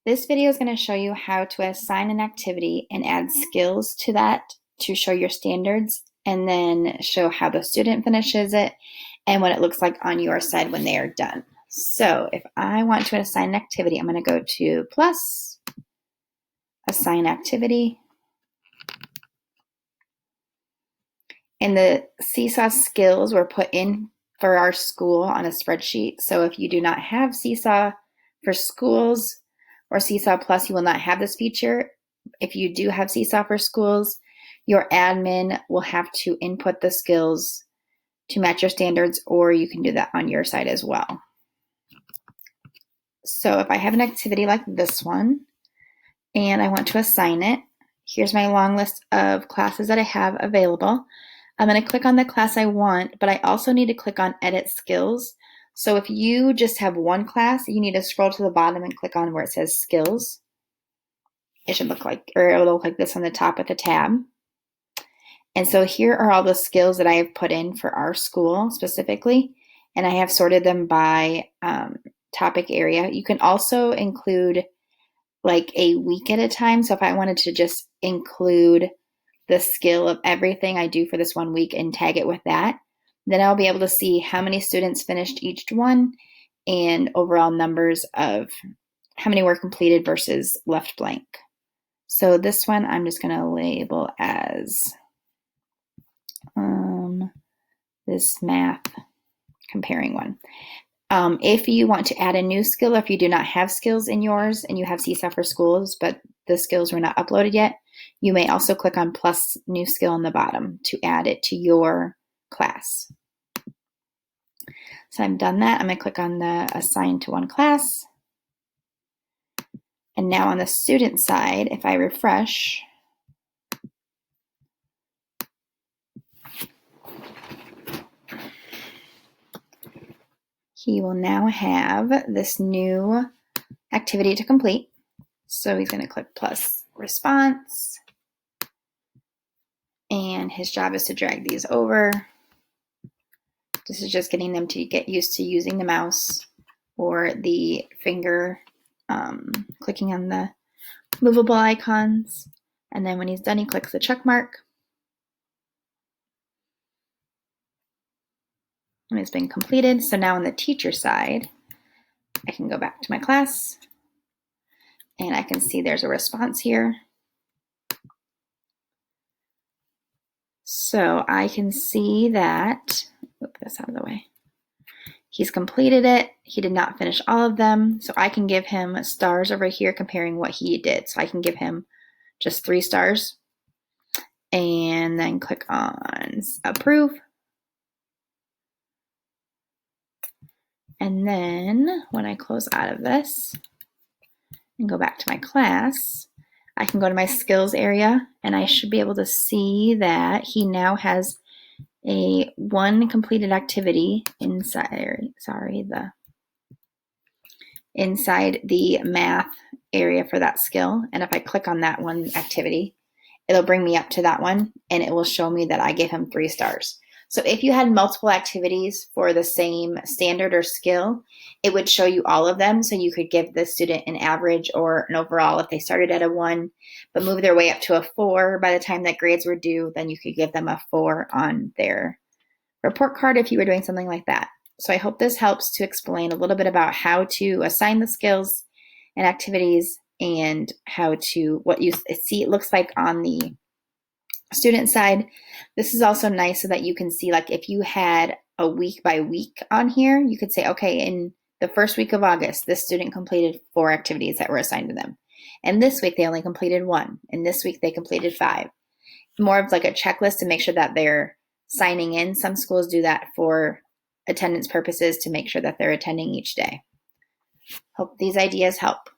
This video is going to show you how to assign an activity and add skills to that to show your standards, and then show how the student finishes it and what it looks like on your side when they are done. So if I want to assign an activity, I'm going to go to plus, assign activity. And the Seesaw Skills were put in for our school on a spreadsheet. So if you do not have Seesaw for schools or Seesaw Plus, you will not have this feature. If you do have Seesaw for schools, your admin will have to input the skills to match your standards, or you can do that on your side as well. So if I have an activity like this one and I want to assign it, here's my long list of classes that I have available. I'm going to click on the class I want, but I also need to click on Edit Skills. So if you just have one class, you need to scroll to the bottom and click on where it says Skills. It should look like, or it'll look like this on the top of the tab. And so here are all the skills that I have put in for our school specifically, and I have sorted them by topic area. You can also include like a week at a time. So if I wanted to just include the skill of everything I do for this 1 week and tag it with that, then I'll be able to see how many students finished each one and overall numbers of how many were completed versus left blank. So this one I'm just going to label as this math comparing one. If you want to add a new skill, if you do not have skills in yours and you have Seesaw for schools, but the skills were not uploaded yet, you may also click on plus new skill on the bottom to add it to your class. So I've done that. I'm going to click on the assign to one class. And now on the student side, if I refresh, he will now have this new activity to complete. So he's going to click plus response, and his job is to drag these over. This is just getting them to get used to using the mouse or the finger, clicking on the movable icons. And then when he's done, he clicks the check mark. And it's been completed. So now on the teacher side, I can go back to my class and I can see there's a response here. So I can see that, move this out of the way, he's completed it. He did not finish all of them. So I can give him stars over here comparing what he did. So I can give him just 3 stars and then click on approve. And then when I close out of this and go back to my class, I can go to my skills area and I should be able to see that he now has a 1 completed activity inside, inside the math area for that skill. And if I click on that one activity, it'll bring me up to that one and it will show me that I gave him 3 stars. So if you had multiple activities for the same standard or skill, it would show you all of them. So you could give the student an average or an overall if they started at a 1, but move their way up to a 4 by the time that grades were due, then you could give them a 4 on their report card if you were doing something like that. So I hope this helps to explain a little bit about how to assign the skills and activities and how to, what you see it looks like on the student side. This is also nice so that you can see, like if you had a week by week on here, you could say, okay, in the first week of August, this student completed 4 activities that were assigned to them. And this week they only completed 1. And this week they completed 5. More of like a checklist to make sure that they're signing in. Some schools do that for attendance purposes to make sure that they're attending each day. Hope these ideas help.